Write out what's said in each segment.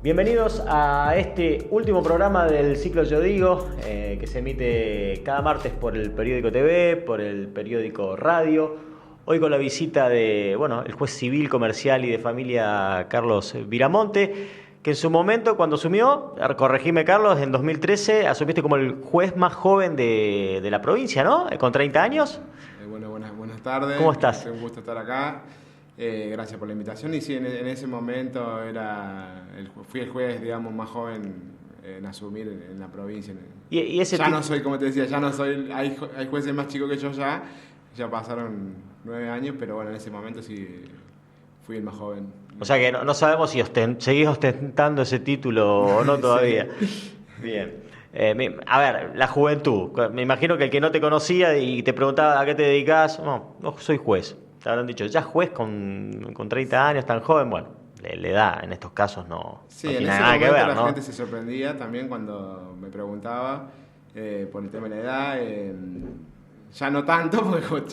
Bienvenidos a este último programa del ciclo Yo Digo, que se emite cada martes por el periódico TV, por el periódico Radio. Hoy con la visita de, el juez civil, comercial y de familia Carlos Viramonte, que en su momento, cuando asumió, corregime Carlos, en 2013 asumiste como el juez más joven de la provincia, ¿no? Con 30 años. Buenas tardes. ¿Cómo estás? Es un gusto estar acá. Gracias por la invitación. Y sí, en ese momento fui el juez, digamos, más joven en asumir en la provincia. Y ese ya no soy, como te decía, hay jueces más chicos que yo ya pasaron 9 años, pero bueno, en ese momento sí fui el más joven. O sea que no sabemos si seguís ostentando ese título o no todavía. Sí. Bien. A ver, la juventud. Me imagino que el que no te conocía y te preguntaba a qué te dedicás, no soy juez. Te habrán dicho, ya juez con 30 años, tan joven, bueno, la edad en estos casos no tiene nada que ver, ¿no? La gente se sorprendía también cuando me preguntaba por el tema de la edad. Ya no tanto, porque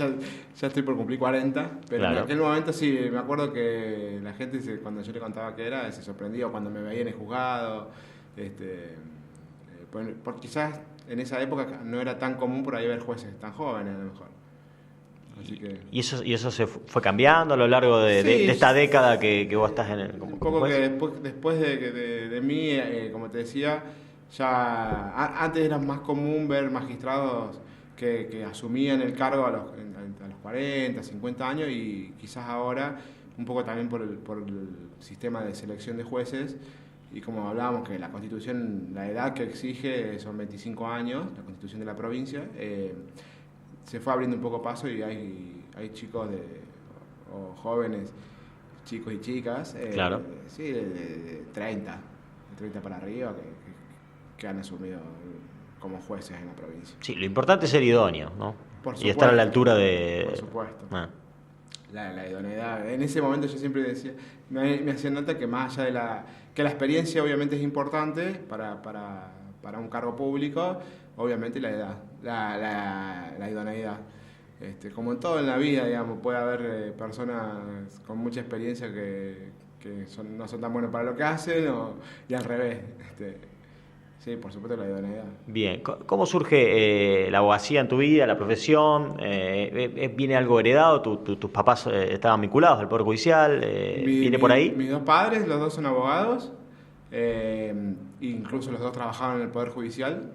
ya estoy por cumplir 40, pero claro. En aquel momento sí, me acuerdo que la gente, cuando yo le contaba qué era, se sorprendía cuando me veía en el juzgado. Porque quizás en esa época no era tan común por ahí ver jueces tan jóvenes, a lo mejor. Así que... ¿Y eso se fue cambiando a lo largo de esta década que vos estás en el... Un poco juez? Que después de mí, como te decía, ya antes era más común ver magistrados que asumían el cargo a los 40, 50 años, y quizás ahora, un poco también por el sistema de selección de jueces, y como hablábamos que la Constitución, la edad que exige son 25 años, la Constitución de la provincia, se fue abriendo un poco paso y hay chicos o jóvenes, chicos y chicas, claro. Sí, de 30 para arriba que han asumido como jueces en la provincia. Sí, lo importante es ser idóneo, ¿no? Por supuesto, y estar a la altura de... Por supuesto. La idoneidad. En ese momento yo siempre decía, me hacía nota que más allá que la experiencia obviamente es importante para un cargo público, obviamente la edad, la idoneidad. Como en todo en la vida, digamos, puede haber personas con mucha experiencia que no son tan buenos para lo que hacen, y al revés. Sí, por supuesto, la idoneidad. Bien, ¿cómo surge la abogacía en tu vida, la profesión? ¿Viene algo heredado? ¿Tus papás estaban vinculados al Poder Judicial? ¿Viene por ahí? Mis dos padres, los dos son abogados, incluso los dos trabajaban en el Poder Judicial,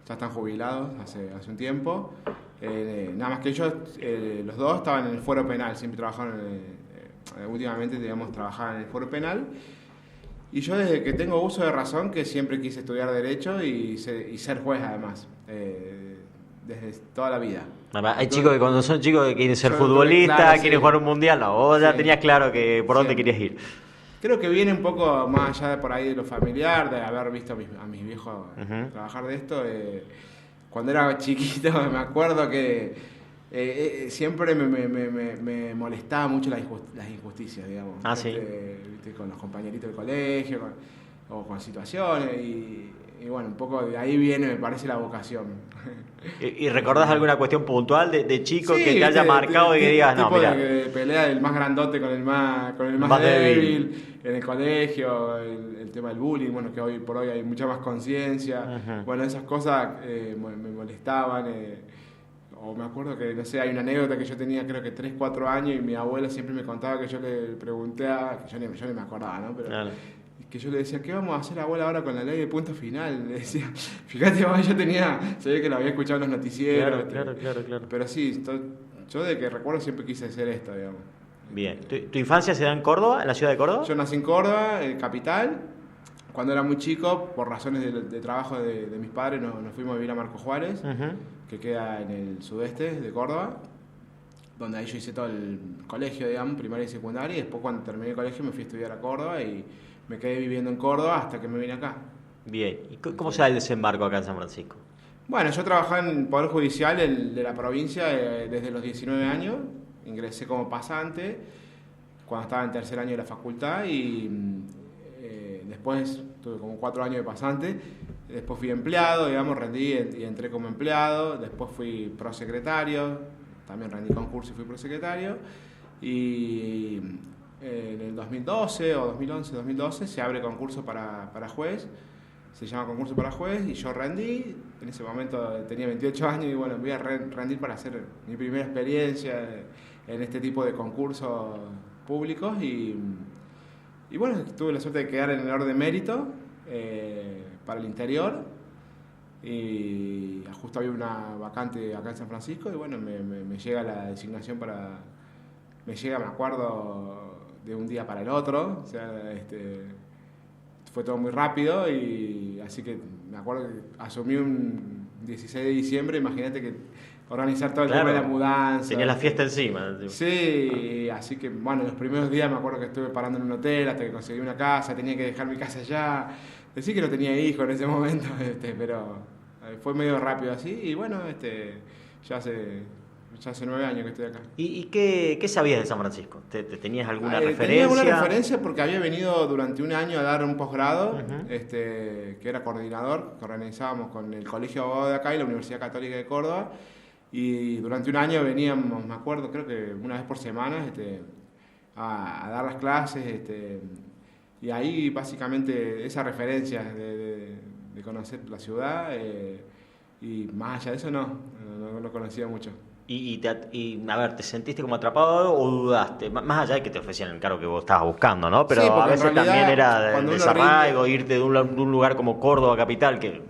ya están jubilados hace un tiempo. Nada más que ellos, los dos estaban en el fuero penal, siempre trabajaron, últimamente, digamos, trabajaban en el fuero penal. Y yo desde que tengo uso de razón, que siempre quise estudiar Derecho y ser juez además, desde toda la vida. Hay chicos que cuando son chicos que quieren ser futbolistas, claro, quieren jugar un mundial, no, vos ya tenías claro que por dónde querías ir. Creo que viene un poco más allá de por ahí de lo familiar, de haber visto a mis viejos trabajar de esto. Cuando era chiquito me acuerdo que siempre me molestaba mucho las injusticias, digamos. Sí. Con los compañeritos del colegio, o con situaciones, y bueno, un poco de ahí viene, me parece, la vocación. ¿Y recordás alguna cuestión puntual de chico que te haya marcado y que digas, no, mira? De pelea del más grandote con el más débil en el colegio, el tema del bullying, bueno, que hoy por hoy hay mucha más conciencia. Bueno, esas cosas me molestaban. O me acuerdo que, no sé, hay una anécdota que yo tenía creo que 3, 4 años, y mi abuela siempre me contaba que yo le pregunté que yo ni me acordaba, ¿no? Pero claro. Que yo le decía, ¿qué vamos a hacer, abuela, ahora con la ley de punto final? Le decía, fíjate, se ve que lo había escuchado en los noticieros. Claro. Pero sí, yo de que recuerdo siempre quise hacer esto, digamos. Bien. ¿Tu infancia se da en Córdoba, en la ciudad de Córdoba? Yo nací en Córdoba, capital. Cuando era muy chico, por razones de trabajo de mis padres, nos fuimos a vivir a Marcos Juárez, que queda en el sudeste de Córdoba, donde ahí yo hice todo el colegio, digamos, primaria y secundaria, y después cuando terminé el colegio me fui a estudiar a Córdoba y me quedé viviendo en Córdoba hasta que me vine acá. Bien. ¿Y cómo se da el desembarco acá en San Francisco? Bueno, yo trabajaba en el Poder Judicial de la provincia desde los 19 años, ingresé como pasante cuando estaba en tercer año de la facultad, y después tuve como 4 años de pasante, después fui empleado, digamos, rendí y entré como empleado, después fui prosecretario, también rendí concurso y fui prosecretario, y en el 2012 o 2011, se abre concurso para juez, se llama concurso para juez y yo rendí, en ese momento tenía 28 años y bueno, voy a rendir para hacer mi primera experiencia en este tipo de concursos públicos y bueno, tuve la suerte de quedar en el orden de mérito para el interior y justo había una vacante acá en San Francisco y bueno, me llega la designación me acuerdo, de un día para el otro, o sea, fue todo muy rápido y así que me acuerdo que asumí un 16 de diciembre, imagínate que organizar todo el tema de la mudanza. Tenías la fiesta encima. Sí, así que bueno, los primeros días me acuerdo que estuve parando en un hotel hasta que conseguí una casa, tenía que dejar mi casa allá. Decí que no tenía hijos en ese momento, pero fue medio rápido así y bueno, ya hace 9 años que estoy acá. ¿Y qué sabías de San Francisco? ¿Tenías alguna referencia? Tenía alguna referencia porque había venido durante un año a dar un posgrado, que era coordinador, que organizábamos con el Colegio de Abogados de acá y la Universidad Católica de Córdoba. Y durante un año veníamos, me acuerdo, creo que una vez por semana, a dar las clases, y ahí básicamente esa referencia de conocer la ciudad, y más allá de eso no conocía mucho. Y a ver, ¿te sentiste como atrapado o dudaste? Más allá de que te ofrecían el cargo que vos estabas buscando, ¿no? Pero sí, a veces también era desarraigo, irte de un lugar como Córdoba capital, que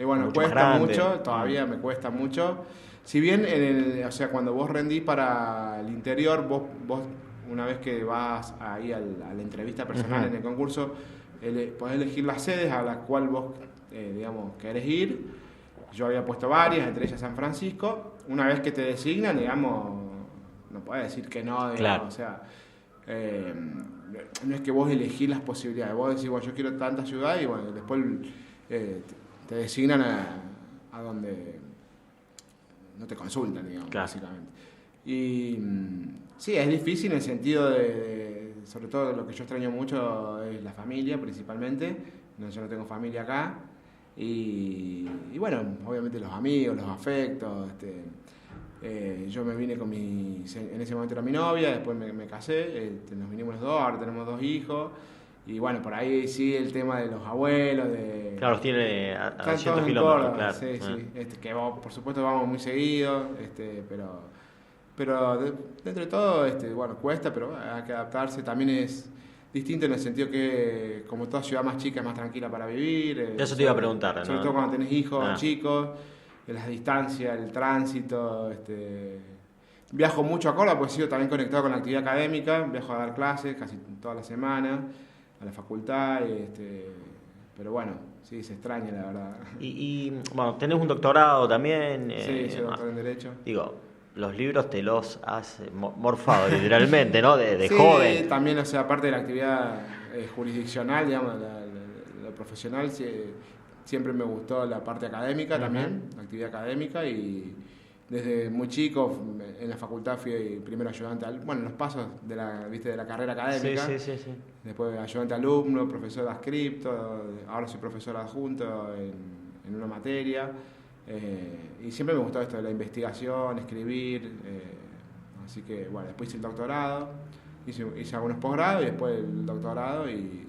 bueno, cuesta mucho, todavía me cuesta mucho. Si bien, o sea, cuando vos rendís para el interior, vos una vez que vas ahí a la entrevista personal en el concurso, podés elegir las sedes a las cuales vos, digamos, querés ir. Yo había puesto varias, entre ellas San Francisco. Una vez que te designan, digamos, no podés decir que no, digamos, claro. O sea, no es que vos elegís las posibilidades, vos decís, bueno, yo quiero tanta ciudad y bueno, después te designan a donde no te consultan, digamos, claro. Básicamente. Y sí, es difícil en el sentido sobre todo lo que yo extraño mucho es la familia principalmente, yo no tengo familia acá. Y bueno, obviamente los amigos, los afectos. Yo me vine en ese momento era mi novia, después me casé, nos vinimos los dos, ahora tenemos 2 hijos. Y bueno, por ahí sí el tema de los abuelos. Claro, los tiene a 200 kilómetros, claro. Sí. Que por supuesto vamos muy seguido, pero dentro de todo, bueno, cuesta, pero hay que adaptarse. También es distinto en el sentido que, como toda ciudad más chica, es más tranquila para vivir. Eso te iba a preguntar, ¿no? Sobre todo cuando tenés hijos chicos, las distancias, el tránsito. Viajo mucho a Córdoba porque he sido también conectado con la actividad académica. Viajo a dar clases casi toda la semana a la facultad. Pero bueno, sí, se extraña, la verdad. Y bueno, tenés un doctorado también. Sí, soy doctor en Derecho. Digo, los libros te los has morfado literalmente, ¿no? De sí, joven. Sí, también, o sea, aparte de la actividad jurisdiccional, digamos, la profesional, siempre me gustó la parte académica también, la actividad académica, y desde muy chico en la facultad fui primero ayudante, en los pasos de la carrera académica. Sí. Después ayudante alumno, profesor de adscripto, ahora soy profesor adjunto en una materia. Y siempre me gustó esto de la investigación, escribir, así que bueno, después hice el doctorado, hice algunos posgrados y después el doctorado y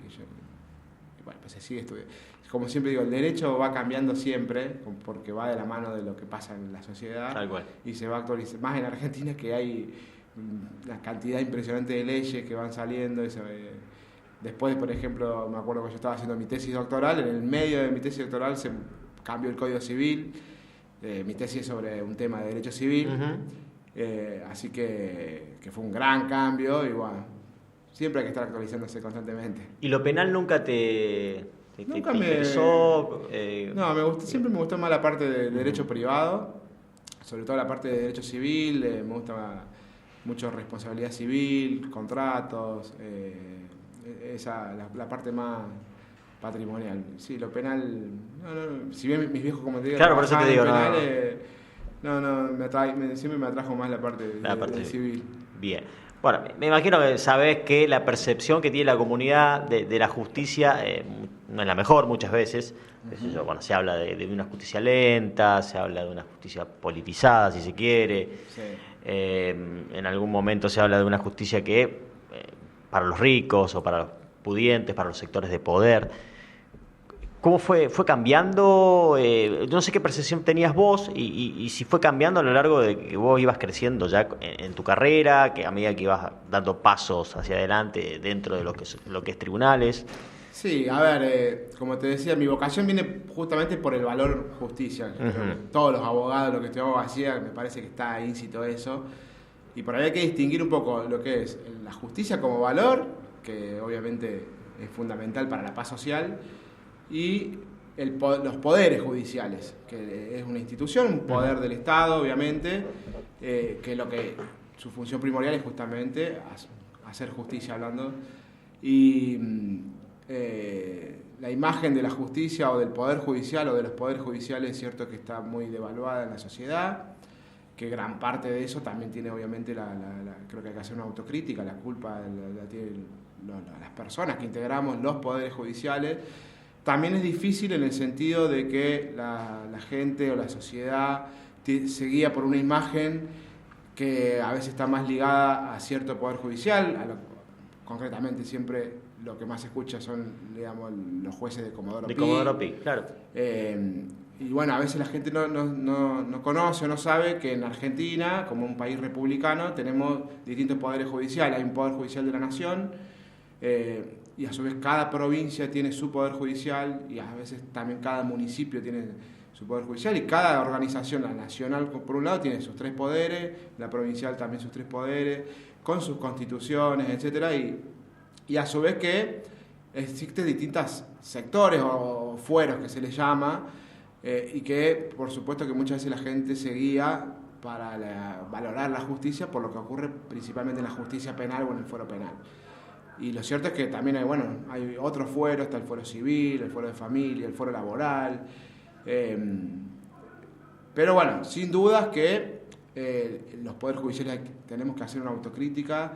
bueno, pues se sigue estudiando. Como siempre digo, el derecho va cambiando siempre porque va de la mano de lo que pasa en la sociedad. Tal cual. Y se va actualizando, más en Argentina que hay una cantidad impresionante de leyes que van saliendo. Después, por ejemplo, me acuerdo que yo estaba haciendo mi tesis doctoral, en el medio de mi tesis doctoral se cambió el Código Civil, mi tesis es sobre un tema de derecho civil, así que fue un gran cambio y bueno, siempre hay que estar actualizándose constantemente. ¿Y lo penal nunca te Nunca interesó? No, siempre me gustó más la parte de derecho privado, sobre todo la parte de derecho civil, me gusta mucho responsabilidad civil, contratos, la parte más patrimonial. Sí, lo penal, no, si bien mis viejos, como te digo, claro, por eso te digo, penal, siempre me atrajo más la parte de civil. Bien. Bueno, me imagino que sabés que la percepción que tiene la comunidad de la justicia no es la mejor muchas veces. Bueno, se habla de una justicia lenta, se habla de una justicia politizada, si se quiere. Sí. En algún momento se habla de una justicia que para los ricos o para los pudientes, para los sectores de poder. ¿Cómo fue cambiando? No sé qué percepción tenías vos y si fue cambiando a lo largo de que vos ibas creciendo ya en tu carrera, que a medida que ibas dando pasos hacia adelante dentro de lo que es tribunales. Sí, a ver, como te decía, mi vocación viene justamente por el valor justicia. Todos los abogados, lo que estudiamos hacía, me parece que está íncito eso. Y por ahí hay que distinguir un poco lo que es la justicia como valor, que obviamente es fundamental para la paz social, y los poderes judiciales, que es una institución, un poder del Estado, obviamente, que su función primordial es justamente hacer justicia hablando. Y la imagen de la justicia o del poder judicial o de los poderes judiciales es cierto que está muy devaluada en la sociedad, que gran parte de eso también tiene obviamente creo que hay que hacer una autocrítica, la culpa la tienen las personas que integramos los poderes judiciales. También es difícil en el sentido de que la gente o la sociedad se guía por una imagen que a veces está más ligada a cierto poder judicial, concretamente siempre lo que más se escucha son, digamos, los jueces de Comodoro Pi. De Comodoro Pi, claro. Y bueno, a veces la gente no conoce o no sabe que en Argentina, como un país republicano, tenemos distintos poderes judiciales. Hay un poder judicial de la nación, y a su vez cada provincia tiene su poder judicial, y a veces también cada municipio tiene su poder judicial, y cada organización, la nacional por un lado, tiene sus 3 poderes, la provincial también sus 3 poderes, con sus constituciones, etcétera, y a su vez que existen distintos sectores o fueros que se les llama, y que por supuesto que muchas veces la gente se guía para valorar la justicia por lo que ocurre principalmente en la justicia penal o en el fuero penal. Y lo cierto es que también hay otros fueros, está el fuero civil, el fuero de familia, el fuero laboral. Pero bueno, sin dudas que los poderes judiciales tenemos que hacer una autocrítica.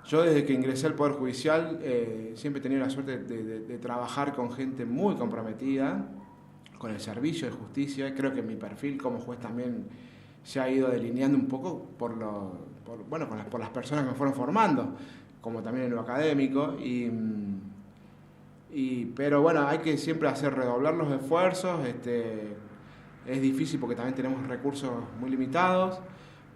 Yo desde que ingresé al Poder Judicial siempre he tenido la suerte de trabajar con gente muy comprometida con el servicio de justicia. Creo que mi perfil como juez también se ha ido delineando un poco por las personas que me fueron formando, como también en lo académico. Pero bueno, hay que siempre redoblar los esfuerzos. Es difícil porque también tenemos recursos muy limitados,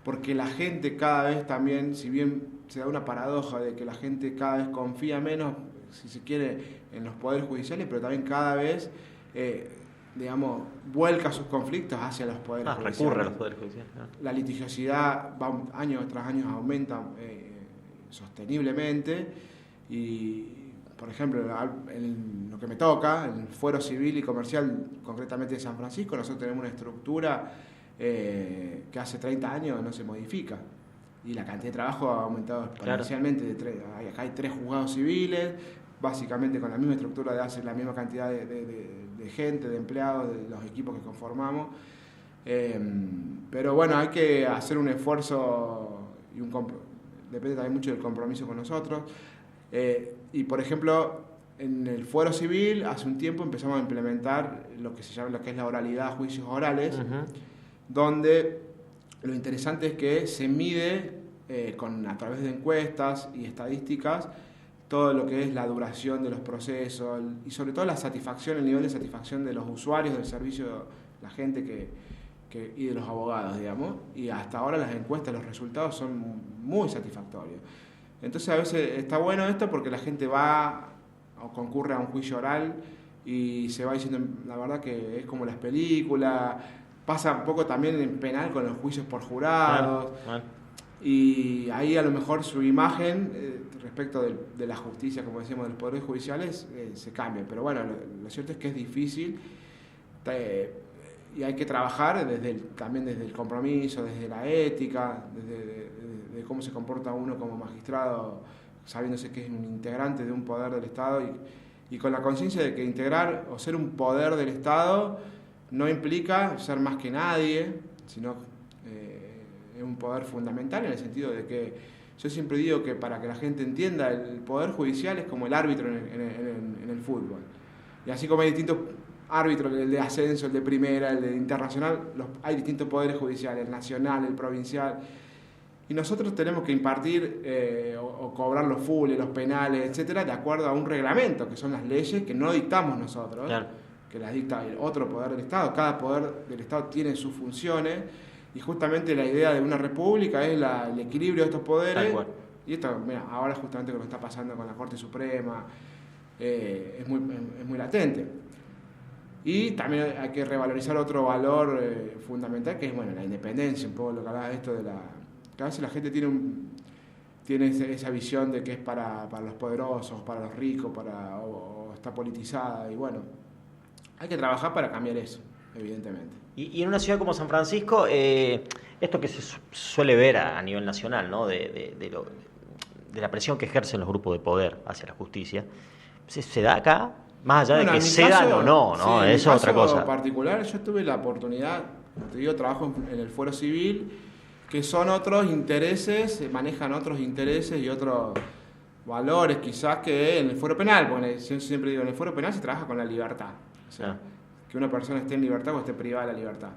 porque la gente cada vez también, si bien se da una paradoja de que la gente cada vez confía menos, si se quiere, en los poderes judiciales, pero también cada vez, vuelca sus conflictos hacia los poderes judiciales. Recurre a los poderes judiciales. La litigiosidad año tras año aumenta sosteniblemente, y por ejemplo, en lo que me toca, en el fuero civil y comercial, concretamente de San Francisco, nosotros tenemos una estructura que hace 30 años no se modifica, y la cantidad de trabajo ha aumentado exponencialmente. Claro. Acá hay 3 juzgados civiles, básicamente con la misma estructura de hace la misma cantidad de gente, de empleados, de los equipos que conformamos. Pero bueno, hay que hacer un esfuerzo y depende también mucho del compromiso con nosotros. Y por ejemplo, en el fuero civil, hace un tiempo empezamos a implementar lo que es la oralidad, juicios orales, donde lo interesante es que se mide a través de encuestas y estadísticas todo lo que es la duración de los procesos y sobre todo la satisfacción, el nivel de satisfacción de los usuarios del servicio, la gente y de los abogados, digamos. Y hasta ahora las encuestas, los resultados son muy satisfactorios. Entonces a veces está bueno esto porque la gente va o concurre a un juicio oral y se va diciendo, la verdad que es como las películas. Pasa un poco también en penal con los juicios por jurados. Claro. Y ahí a lo mejor su imagen respecto de la justicia, como decíamos, de los poderes judiciales, se cambia. Pero bueno, lo cierto es que es difícil y hay que trabajar también desde el compromiso, desde la ética, de cómo se comporta uno como magistrado, sabiéndose que es un integrante de un poder del Estado y con la conciencia de que integrar o ser un poder del Estado no implica ser más que nadie, sino es un poder fundamental en el sentido de que yo siempre digo que para que la gente entienda, el poder judicial es como el árbitro en el fútbol. Y así como hay distintos árbitros, el de ascenso, el de primera, el de internacional, hay distintos poderes judiciales, el nacional, el provincial. Y nosotros tenemos que impartir o cobrar los fules, los penales, etcétera, de acuerdo a un reglamento, que son las leyes que no dictamos nosotros, claro, que las dicta el otro poder del Estado. Cada poder del Estado tiene sus funciones, y justamente la idea de una república es el equilibrio de estos poderes. Y esto, mira, ahora justamente lo que está pasando con la Corte Suprema es muy latente. Y también hay que revalorizar otro valor fundamental, que es la independencia, un poco lo que hablaba de esto de que a veces la gente tiene esa visión de que es para los poderosos, para los ricos, o está politizada, y bueno, hay que trabajar para cambiar eso, evidentemente. Y en una ciudad como San Francisco, esto que se suele ver a nivel nacional, ¿no? de la presión que ejercen los grupos de poder hacia la justicia, ¿se da acá? Más allá de que cedan o no, ¿no? Sí, eso es otra cosa. En particular, yo tuve la oportunidad, como te digo, trabajo en el fuero civil, que son otros intereses, manejan otros intereses y otros valores quizás que en el fuero penal, porque yo siempre digo, en el fuero penal se trabaja con la libertad, o sea, que una persona esté en libertad o esté privada de la libertad.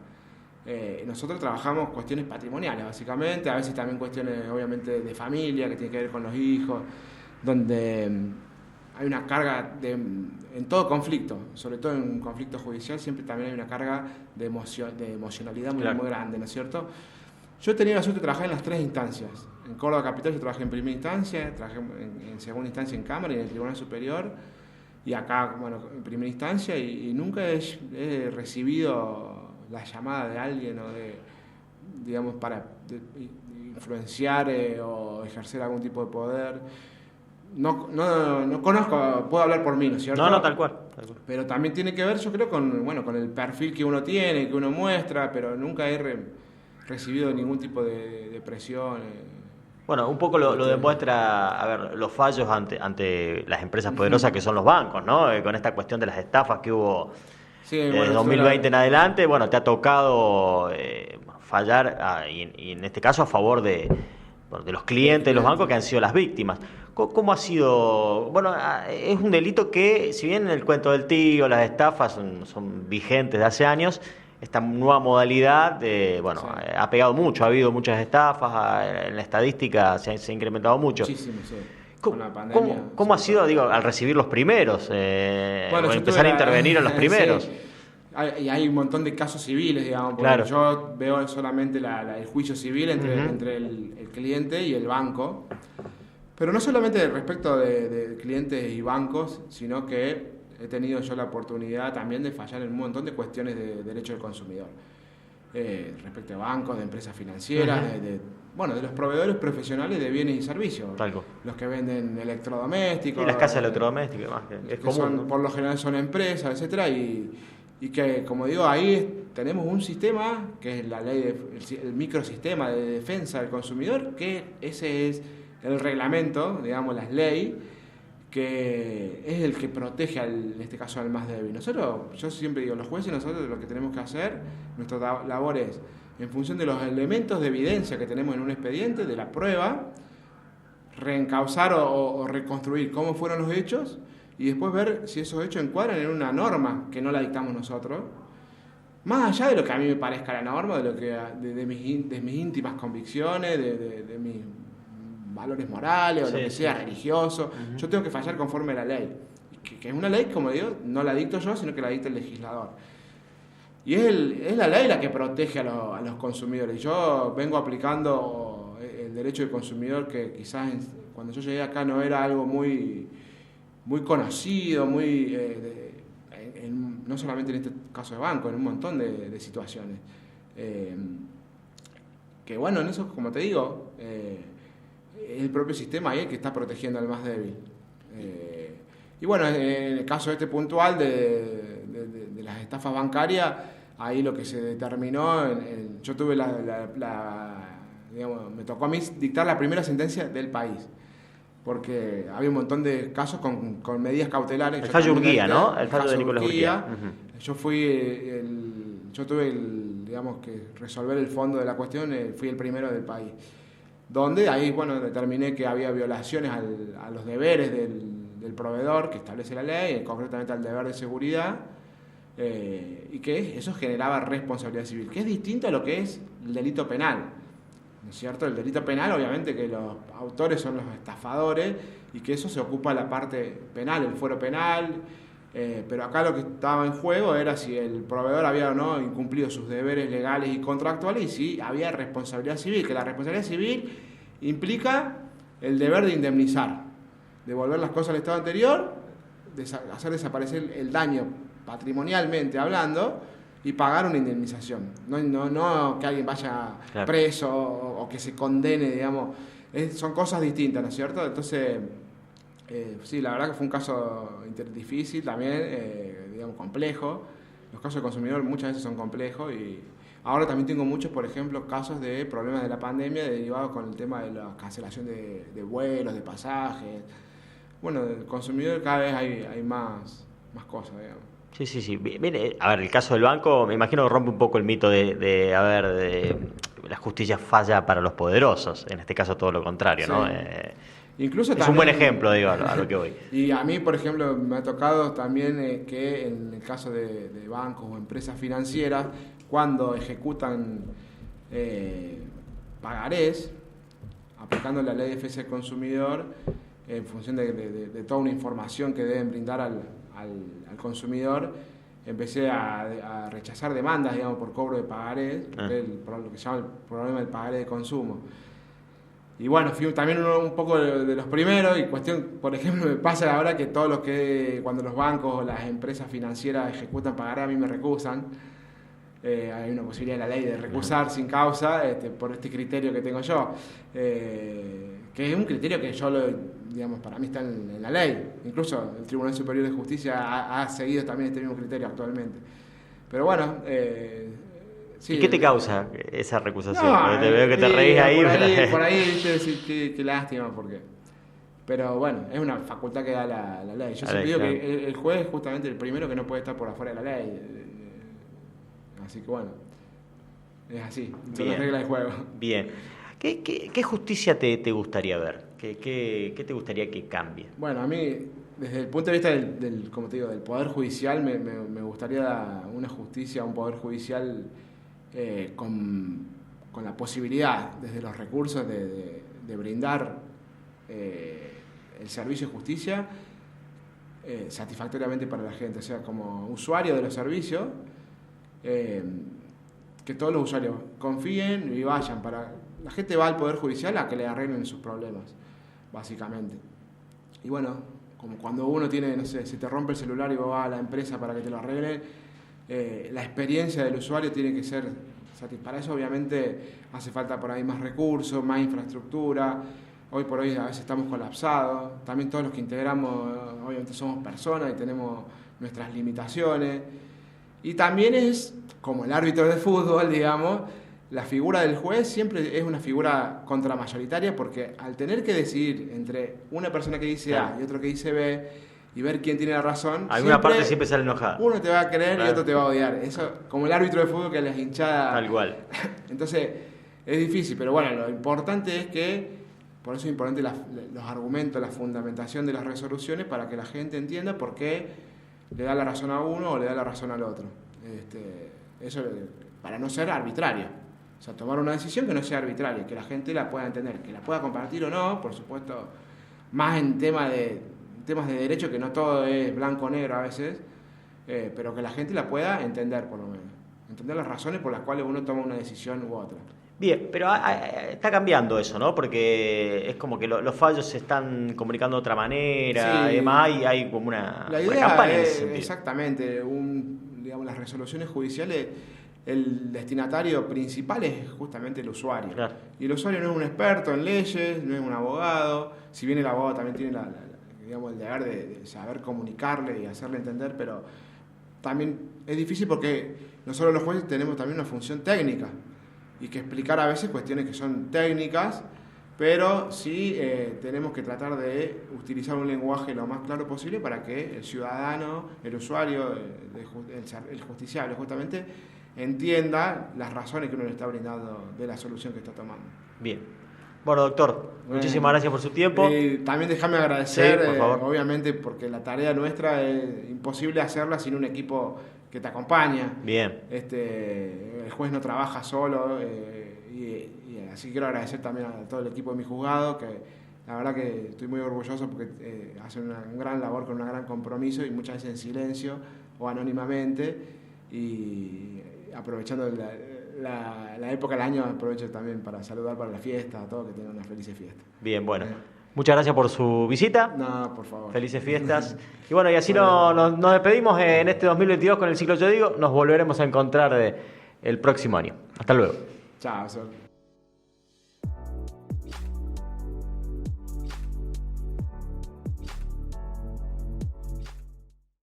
Nosotros trabajamos cuestiones patrimoniales, básicamente, a veces también cuestiones, obviamente, de familia, que tienen que ver con los hijos, donde hay una carga en todo conflicto, sobre todo en un conflicto judicial, siempre también hay una carga de emocionalidad muy, claro, muy grande, ¿no es cierto? Yo he tenido la suerte de trabajar en las tres instancias. En Córdoba Capital yo trabajé en primera instancia, trabajé en segunda instancia en Cámara y en el Tribunal Superior, y acá, en primera instancia, y nunca he recibido la llamada de alguien o digamos, para influenciar o ejercer algún tipo de poder. No conozco, puedo hablar por mí, ¿no es cierto? No, tal cual. Pero también tiene que ver, yo creo, con el perfil que uno tiene, que uno muestra, pero nunca he recibido ningún tipo de presión. Bueno, un poco lo demuestra, a ver, los fallos ante las empresas poderosas que son los bancos, ¿no? Con esta cuestión de las estafas que hubo desde 2020 en adelante, te ha tocado fallar, y en este caso a favor de los clientes de los bancos que han sido las víctimas. ¿Cómo ha sido? Es un delito que, si bien en el cuento del tío, las estafas son vigentes de hace años, esta nueva modalidad sí, ha pegado mucho, ha habido muchas estafas, en la estadística se ha incrementado mucho. Muchísimo, sí. Con la pandemia, ¿Cómo ha sido, al recibir los primeros? Empezar a intervenir en los primeros. Sí. Hay un montón de casos civiles, digamos, porque claro, yo veo solamente el juicio civil entre el cliente y el banco, pero no solamente respecto de clientes y bancos, sino que he tenido yo la oportunidad también de fallar en un montón de cuestiones de derecho del consumidor, respecto a bancos, de empresas financieras, de los proveedores profesionales de bienes y servicios, los que venden electrodomésticos, y las casas electrodomésticas, más que es común, ¿no? Por lo general son empresas, etcétera, y que, como digo, ahí tenemos un sistema que es la ley el microsistema de defensa del consumidor, que ese es el reglamento, digamos, las leyes, que es el que protege en este caso al más débil. Yo siempre digo, los jueces, nosotros lo que tenemos que hacer, nuestra labor es, en función de los elementos de evidencia que tenemos en un expediente, de la prueba, reencauzar o reconstruir cómo fueron los hechos, y después ver si esos hechos encuadran en una norma que no la dictamos nosotros, más allá de lo que a mí me parezca la norma, de mis íntimas convicciones, de mis valores morales o lo que sea, religioso. Yo tengo que fallar conforme a la ley, que es una ley, como digo, no la dicto yo, sino que la dicta el legislador. Y es la ley la que protege a los consumidores. Yo vengo aplicando el derecho del consumidor, que quizás cuando yo llegué acá no era algo muy conocido, no solamente en este caso de banco, en un montón de situaciones. Que en eso, como te digo, es el propio sistema ahí el que está protegiendo al más débil. En el caso puntual de las estafas bancarias, ahí lo que se determinó, yo tuve me tocó a mí dictar la primera sentencia del país, porque había un montón de casos con medidas cautelares. El fallo Urguía, ¿no? El fallo de Nicolás Urguía. Yo tuve que resolver el fondo de la cuestión, fui el primero del país, donde ahí, determiné que había violaciones a los deberes del proveedor que establece la ley, concretamente al deber de seguridad, y que eso generaba responsabilidad civil, que es distinto a lo que es el delito penal. ¿no es cierto? El delito penal, obviamente que los autores son los estafadores y que eso se ocupa la parte penal, el fuero penal, pero acá lo que estaba en juego era si el proveedor había o no incumplido sus deberes legales y contractuales y si había responsabilidad civil, que la responsabilidad civil implica el deber de indemnizar, devolver las cosas al estado anterior, hacer desaparecer el daño patrimonialmente hablando y pagar una indemnización. No que alguien vaya preso o que se condene, digamos. Son cosas distintas, ¿no es cierto? Entonces, sí, la verdad que fue un caso difícil también, digamos, complejo. Los casos de consumidor muchas veces son complejos y ahora también tengo muchos, por ejemplo, casos de problemas de la pandemia derivados con el tema de la cancelación de vuelos, de pasajes. Bueno, del consumidor cada vez hay más cosas, digamos. Sí. Bien, a ver, el caso del banco, me imagino que rompe un poco el mito de la justicia falla para los poderosos, en este caso todo lo contrario, ¿no? Incluso es también, un buen ejemplo, digo, a lo que voy. Y a mí, por ejemplo, me ha tocado también que en el caso de bancos o empresas financieras, cuando ejecutan pagarés, aplicando la ley de defensa del consumidor, en función de toda una información que deben brindar al consumidor, empecé a rechazar demandas, digamos, por cobro de pagarés, lo que se llama el problema del pagaré de consumo. Y bueno, fui también un poco de los primeros, y cuestión, por ejemplo, me pasa ahora que cuando los bancos o las empresas financieras ejecutan pagaré, a mí me recusan. Hay una posibilidad en la ley de recusar sin causa por este criterio que tengo yo, que es un criterio que digamos, para mí está en la ley. Incluso el Tribunal Superior de Justicia ha seguido también este mismo criterio actualmente. Pero bueno, sí. ¿Y qué te causa esa recusación? No, porque te veo que te reís ahí. Por ahí, viste, decir qué lástima, porque... Pero bueno, es una facultad que da la ley. Yo siempre digo que el juez es justamente el primero que no puede estar por afuera de la ley. Así que bueno, es así, son las reglas del juego. Bien. ¿Qué justicia te gustaría ver? ¿Qué te gustaría que cambie? Bueno, a mí, desde el punto de vista como te digo, del Poder Judicial, me gustaría una justicia, un Poder Judicial con la posibilidad, desde los recursos, de brindar el servicio de justicia satisfactoriamente para la gente. O sea, como usuario de los servicios, que todos los usuarios confíen y vayan. La gente va al Poder Judicial a que le arreglen sus problemas, básicamente. Y bueno, como cuando uno tiene, no sé, se te rompe el celular y vas a la empresa para que te lo arregle, la experiencia del usuario tiene que ser para eso obviamente hace falta por ahí más recursos, más infraestructura. Hoy por hoy a veces estamos colapsados. También todos los que integramos, obviamente somos personas y tenemos nuestras limitaciones. Y también es como el árbitro de fútbol, digamos, la figura del juez siempre es una figura contramayoritaria, porque al tener que decidir entre una persona que dice A y otro que dice B y ver quién tiene la razón, alguna parte siempre sale enojada. Uno te va a querer y otro te va a odiar. Eso, como el árbitro de fútbol que las hinchadas... Tal cual. Entonces, es difícil, pero bueno, lo importante es que, por eso es importante los argumentos, la fundamentación de las resoluciones, para que la gente entienda por qué le da la razón a uno o le da la razón al otro. Eso para no ser arbitrario. O sea, tomar una decisión que no sea arbitraria, que la gente la pueda entender, que la pueda compartir o no, por supuesto, más en temas de derecho, que no todo es blanco o negro a veces, pero que la gente la pueda entender, por lo menos. Entender las razones por las cuales uno toma una decisión u otra. Bien, pero está cambiando eso, ¿no? Porque es como que los fallos se están comunicando de otra manera, sí. Además hay como una campaña en ese sentido. Exactamente, digamos, las resoluciones judiciales, el destinatario principal es justamente el usuario. Claro. Y el usuario no es un experto en leyes, no es un abogado, si bien el abogado también tiene digamos, el deber de saber comunicarle y hacerle entender, pero también es difícil porque nosotros los jueces tenemos también una función técnica y que explicar a veces cuestiones que son técnicas, pero sí tenemos que tratar de utilizar un lenguaje lo más claro posible para que el ciudadano, el usuario, el justiciable justamente, entienda las razones que uno le está brindando de la solución que está tomando. Bien. Bueno, doctor, muchísimas gracias por su tiempo. También déjame agradecer, sí, por favor. Obviamente, porque la tarea nuestra es imposible hacerla sin un equipo que te acompaña. Bien. El juez no trabaja solo y así que quiero agradecer también a todo el equipo de mi juzgado, que la verdad que estoy muy orgulloso porque hacen un gran labor con un gran compromiso y muchas veces en silencio o anónimamente, y aprovechando la época del año, aprovecho también para saludar para la fiesta, a todos, que tengan una feliz fiesta. Bien, bueno. Muchas gracias por su visita. No, por favor. Felices fiestas. Y bueno, y así nos despedimos en este 2022 con el ciclo Yo Digo. Nos volveremos a encontrar el próximo año. Hasta luego. Chao, Sol.